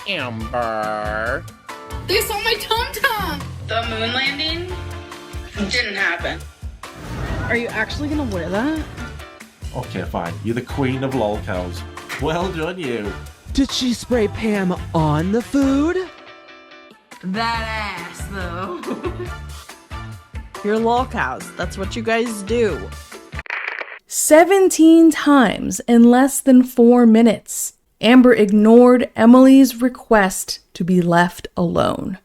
Amber. They saw my tum-tum! The moon landing didn't happen. Are you actually gonna wear that? Okay, fine. You're the queen of lolcows. Well done, you. Did she spray Pam on the food? That ass, though. You're lolcows. That's what you guys do. 17 times in less than 4 minutes, Amber ignored Emily's request to be left alone.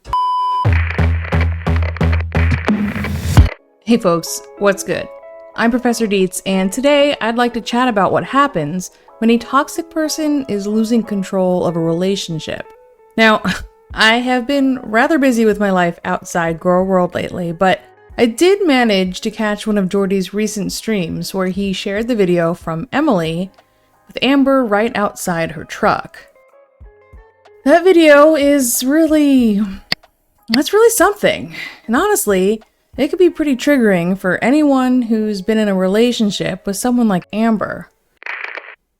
Hey folks, what's good? I'm Professor Dietz, and today I'd like to chat about what happens when a toxic person is losing control of a relationship. Now, I have been rather busy with my life outside gorlworld lately, but I did manage to catch one of Jordy's recent streams where he shared the video from Emily with Amber right outside her truck. That video is that's really something. And honestly, it could be pretty triggering for anyone who's been in a relationship with someone like Amber.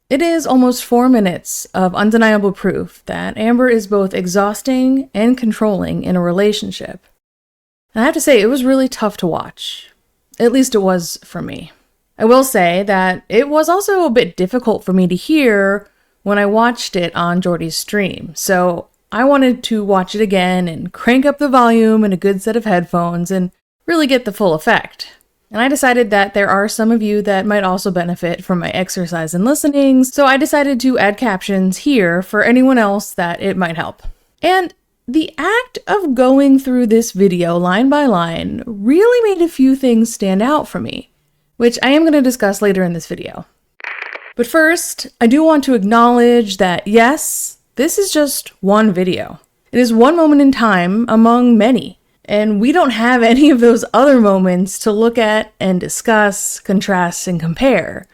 It is almost 4 minutes of undeniable proof that Amber is both exhausting and controlling in a relationship. And I have to say, it was really tough to watch. At least it was for me. I will say that it was also a bit difficult for me to hear when I watched it on Jordy's stream. So I wanted to watch it again and crank up the volume and a good set of headphones and really get the full effect. And I decided that there are some of you that might also benefit from my exercise and listening, so I decided to add captions here for anyone else that it might help. And the act of going through this video line by line really made a few things stand out for me, which I am going to discuss later in this video. But first, I do want to acknowledge that yes, this is just one video. It is one moment in time among many. And we don't have any of those other moments to look at and discuss, contrast, and compare.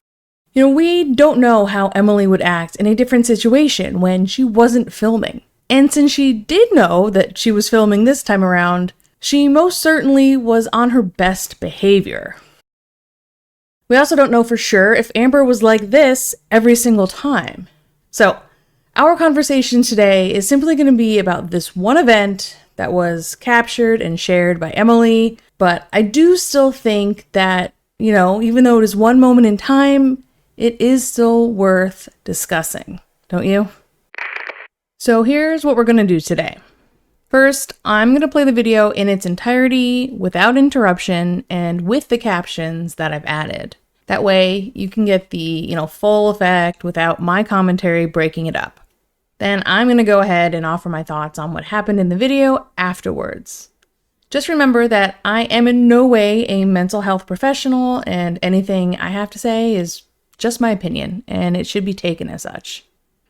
You know, we don't know how Emily would act in a different situation when she wasn't filming. And since she did know that she was filming this time around, she most certainly was on her best behavior. We also don't know for sure if Amber was like this every single time. So, our conversation today is simply going to be about this one event that was captured and shared by Emily, but I do still think that, you know, even though it is one moment in time, it is still worth discussing, don't you? So here's what we're going to do today. First, I'm going to play the video in its entirety without interruption and with the captions that I've added. That way you can get the, full effect without my commentary breaking it up. Then I'm going to go ahead and offer my thoughts on what happened in the video afterwards. Just remember that I am in no way a mental health professional, and anything I have to say is just my opinion, and it should be taken as such.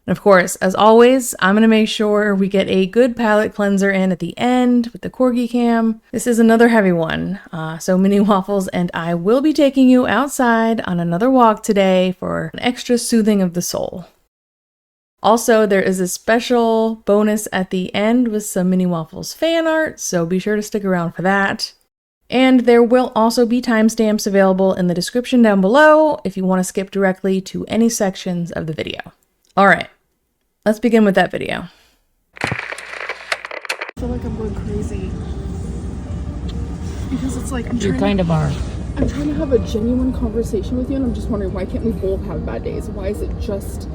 And of course, as always, I'm going to make sure we get a good palate cleanser in at the end with the Corgi Cam. This is another heavy one, so Mini Waffles and I will be taking you outside on another walk today for an extra soothing of the soul. Also, there is a special bonus at the end with some Mini Waffles fan art, so be sure to stick around for that. And there will also be timestamps available in the description down below if you want to skip directly to any sections of the video. Alright, let's begin with that video. I feel like I'm going crazy. Because it's like, You kind of are. I'm trying to have a genuine conversation with you, and I'm just wondering, why can't we both have bad days? Why is it just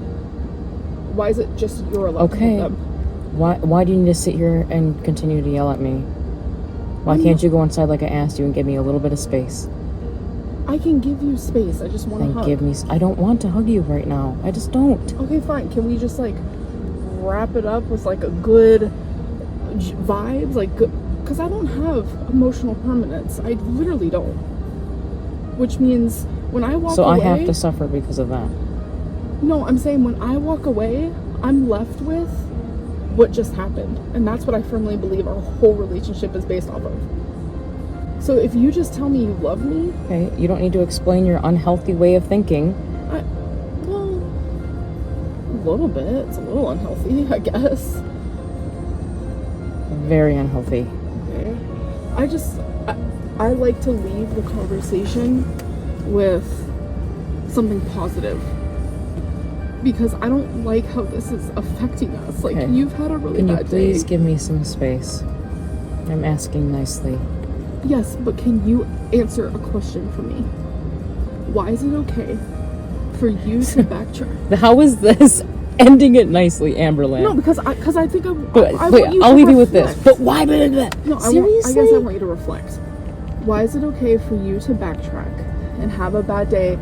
you're allowed to have them? Why do you need to sit here and continue to yell at me? Why can't you go inside like I asked you and give me a little bit of space? I can give you space. I just want to hug. Give me. I don't want to hug you right now. I just don't. Okay, fine. Can we just wrap it up with a good vibes? Because I don't have emotional permanence. I literally don't. Which means when I walk away... So I have to suffer because of that. No, I'm saying when I walk away, I'm left with what just happened. And that's what I firmly believe our whole relationship is based off of. So if you just tell me you love me... Okay, you don't need to explain your unhealthy way of thinking. Well, a little bit. It's a little unhealthy, I guess. Very unhealthy. Okay. I like to leave the conversation with something positive. because I don't like how this is affecting us. Like, Okay. you've had a really Can you bad please day. give me some space? I'm asking nicely. Yes, but can you answer a question for me? Why is it okay for you to backtrack? How is this ending it nicely, Amberland? No, because I think But I wait, want you I'll to leave you with this. reflect. But why? Blah, blah, blah. No, Seriously? I guess I want you to reflect. Why is it okay for you to backtrack and have a bad day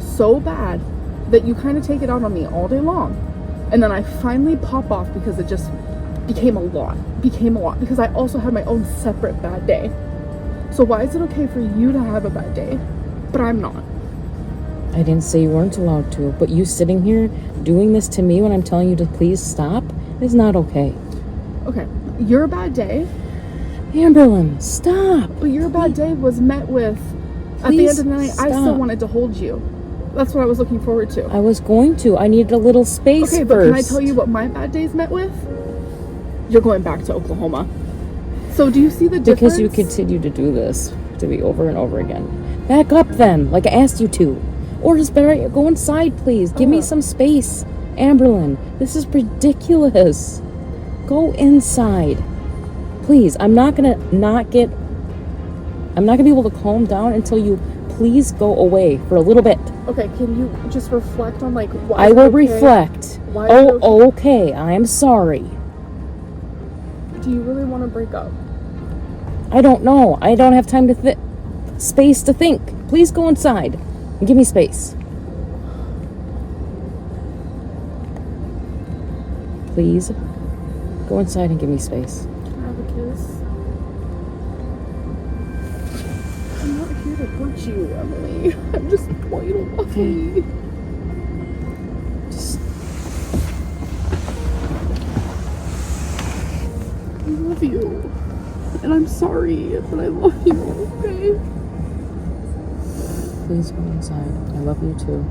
so bad that you kind of take it out on me all day long, and then I finally pop off because it just became a lot because I also had my own separate bad day. So why is it okay for you to have a bad day, but I'm not? I didn't say you weren't allowed to, but you sitting here doing this to me when I'm telling you to please stop is not okay. Okay, your bad day, Amberland, stop. but your bad day was met with, at the Please end of the night, I still stop. wanted to hold you. That's what I was looking forward to. I was going to. I needed a little space Okay, first. but can I tell you what my bad day's met with? You're going back to Oklahoma. So do you see the difference? Because you continue to do this to me over and over again. Back up then, like I asked you to. Or just better, go inside, please. Give me some space. Amberlyn, this is ridiculous. Go inside. Please, I'm not gonna be able to calm down until you please go away for a little bit. Okay, can you just reflect on, like, why I is it will okay? reflect. Why is it Oh, okay, I am sorry. Do you really want to break up? I don't know. I don't have time to space to think. Please go inside and give me space. Please go inside and give me space. Can I have a kiss? I'm not here to hurt you, Emily. I just want you to love me. Just I love you. And I'm sorry, but I love you, okay? please go inside. I love you too.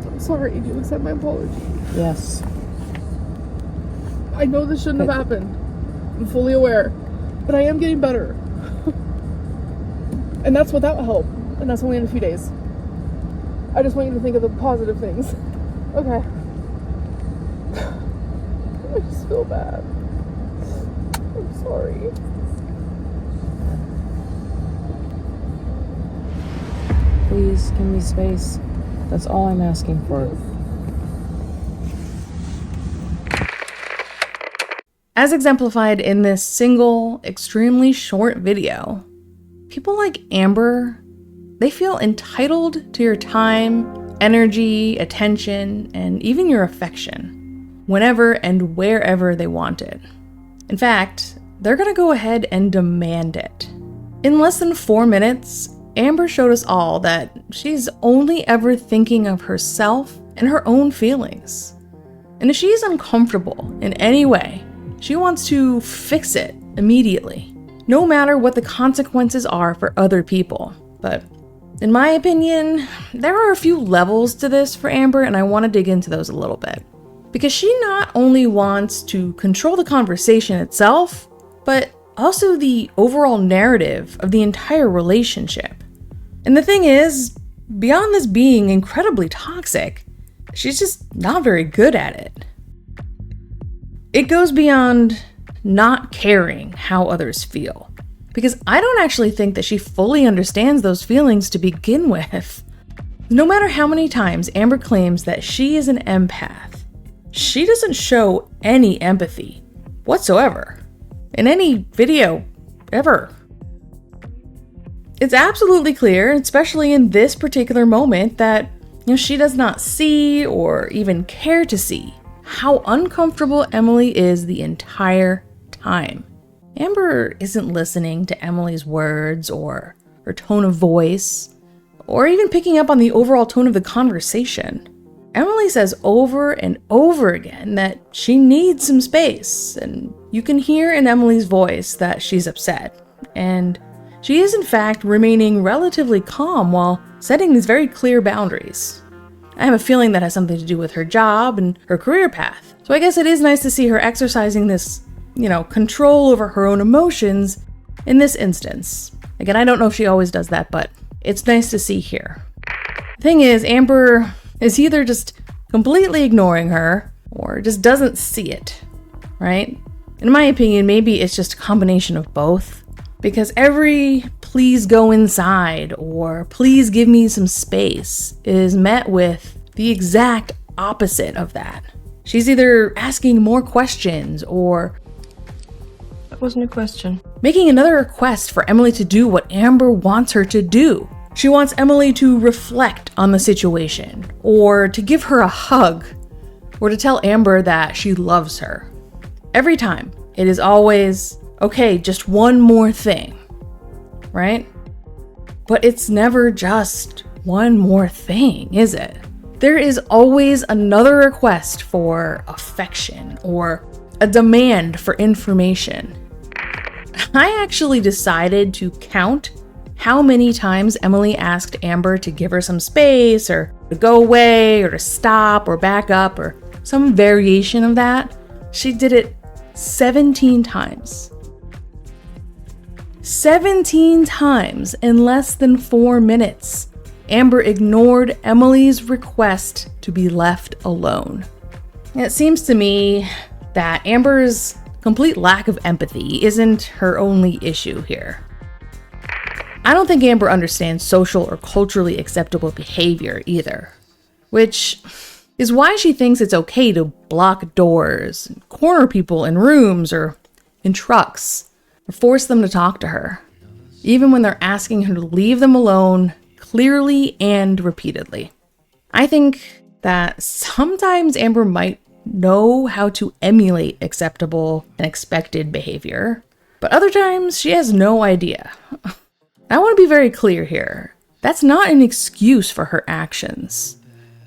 I'm sorry. Do you accept my apology? Yes. I know this shouldn't have happened. I'm fully aware. But I am getting better. And that's without help. And that's only in a few days. I just want you to think of the positive things. Okay. I just feel bad. I'm sorry. Please give me space. That's all I'm asking for. As exemplified in this single, extremely short video, people like Amber, they feel entitled to your time, energy, attention, and even your affection, whenever and wherever they want it. In fact, they're gonna go ahead and demand it. In less than 4 minutes, Amber showed us all that she's only ever thinking of herself and her own feelings. And if she's uncomfortable in any way, she wants to fix it immediately, no matter what the consequences are for other people. But in my opinion, there are a few levels to this for Amber, and I want to dig into those a little bit. Because she not only wants to control the conversation itself, but also the overall narrative of the entire relationship. And the thing is, beyond this being incredibly toxic, she's just not very good at it. It goes beyond not caring how others feel, because I don't actually think that she fully understands those feelings to begin with. No matter how many times Amber claims that she is an empath, she doesn't show any empathy whatsoever in any video ever. It's absolutely clear, especially in this particular moment, that she does not see or even care to see how uncomfortable Emily is the entire time. Amber isn't listening to Emily's words or her tone of voice, or even picking up on the overall tone of the conversation. Emily says over and over again that she needs some space, and you can hear in Emily's voice that she's upset, and she is in fact remaining relatively calm while setting these very clear boundaries. I have a feeling that has something to do with her job and her career path. So I guess it is nice to see her exercising this, control over her own emotions in this instance. Again, I don't know if she always does that, but it's nice to see here. The thing is, Amber is either just completely ignoring her or just doesn't see it, right? In my opinion, maybe it's just a combination of both, because every please go inside or please give me some space is met with the exact opposite of that. She's either asking more questions or... That wasn't a question. Making another request for Emily to do what Amber wants her to do. She wants Emily to reflect on the situation, or to give her a hug, or to tell Amber that she loves her. Every time, it is always, okay, just one more thing, right? But it's never just one more thing, is it? There is always another request for affection or a demand for information. I actually decided to count how many times Emily asked Amber to give her some space or to go away or to stop or back up or some variation of that. She did it 17 times. 17 times in less than 4 minutes. Amber ignored Emily's request to be left alone. It seems to me that Amber's complete lack of empathy isn't her only issue here. I don't think Amber understands social or culturally acceptable behavior either, which is why she thinks it's okay to block doors, corner people in rooms or in trucks, or force them to talk to her, even when they're asking her to leave them alone clearly and repeatedly. I think that sometimes Amber might know how to emulate acceptable and expected behavior, but other times she has no idea. I want to be very clear here. That's not an excuse for her actions.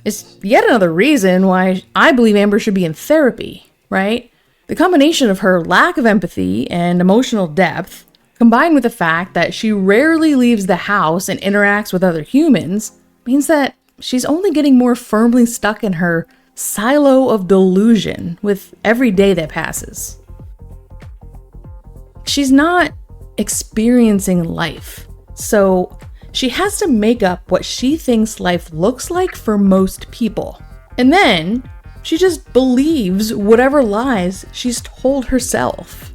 It's yet another reason why I believe Amber should be in therapy, right? The combination of her lack of empathy and emotional depth, combined with the fact that she rarely leaves the house and interacts with other humans, means that she's only getting more firmly stuck in her silo of delusion with every day that passes. She's not experiencing life, so she has to make up what she thinks life looks like for most people. And then she just believes whatever lies she's told herself.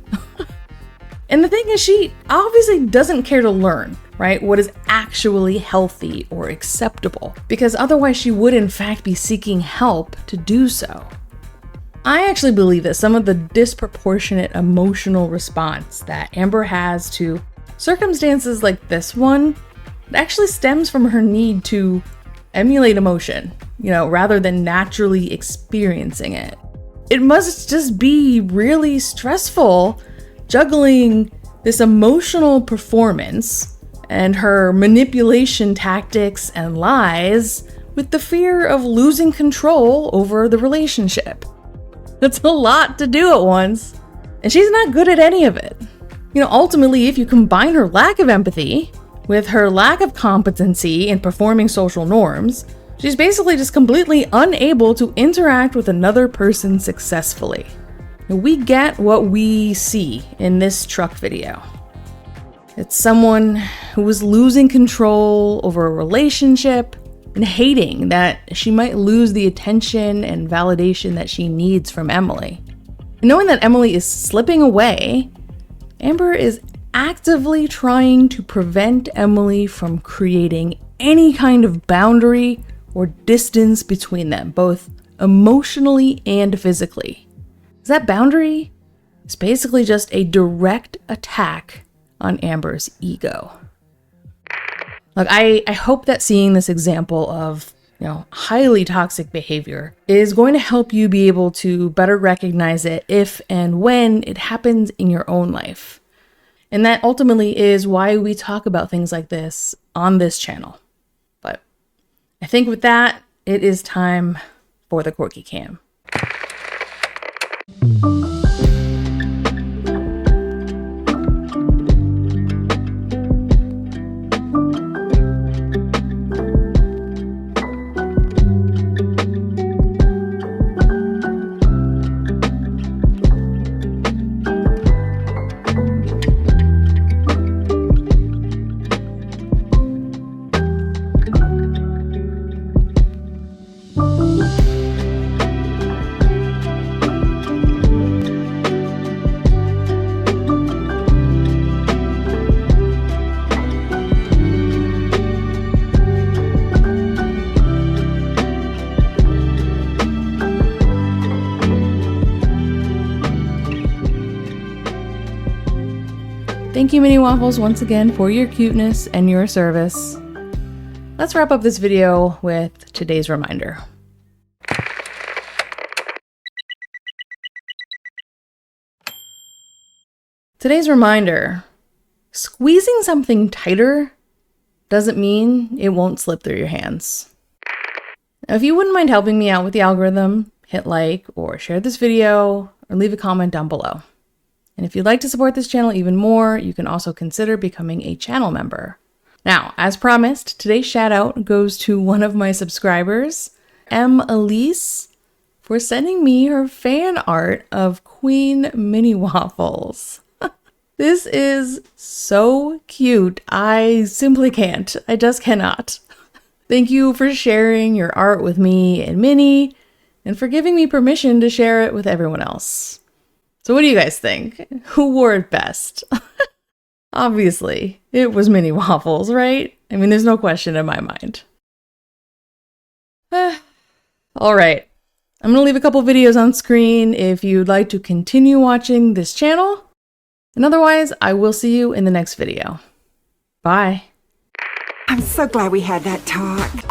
And the thing is, she obviously doesn't care to learn, right, what is actually healthy or acceptable, because otherwise she would in fact be seeking help to do so. I actually believe that some of the disproportionate emotional response that Amber has to circumstances like this one actually stems from her need to emulate emotion, rather than naturally experiencing it. It must just be really stressful juggling this emotional performance and her manipulation tactics and lies with the fear of losing control over the relationship. That's a lot to do at once, and she's not good at any of it. Ultimately, if you combine her lack of empathy with her lack of competency in performing social norms, she's basically just completely unable to interact with another person successfully. We get what we see in this truck video. It's someone who is losing control over a relationship and hating that she might lose the attention and validation that she needs from Emily. And knowing that Emily is slipping away, Amber is actively trying to prevent Emily from creating any kind of boundary or distance between them, both emotionally and physically. That boundary is basically just a direct attack on Amber's ego. Look, I hope that seeing this example of, highly toxic behavior is going to help you be able to better recognize it if and when it happens in your own life. And that ultimately is why we talk about things like this on this channel. But I think with that, it is time for the Corgi Cam. Thank you, Mini Waffles, once again for your cuteness and your service. Let's wrap up this video with today's reminder. Today's reminder: squeezing something tighter doesn't mean it won't slip through your hands. Now, if you wouldn't mind helping me out with the algorithm, hit like or share this video or leave a comment down below. And if you'd like to support this channel even more, you can also consider becoming a channel member. Now, as promised, today's shout out goes to one of my subscribers, Elise, for sending me her fan art of Queen Mini Waffles. This is so cute. I simply can't. I just cannot. Thank you for sharing your art with me and Minnie, and for giving me permission to share it with everyone else. So what do you guys think? Who wore it best? Obviously, it was Mini Waffles, right? I mean, there's no question in my mind. All right. I'm gonna leave a couple videos on screen if you'd like to continue watching this channel. And otherwise, I will see you in the next video. Bye. I'm so glad we had that talk.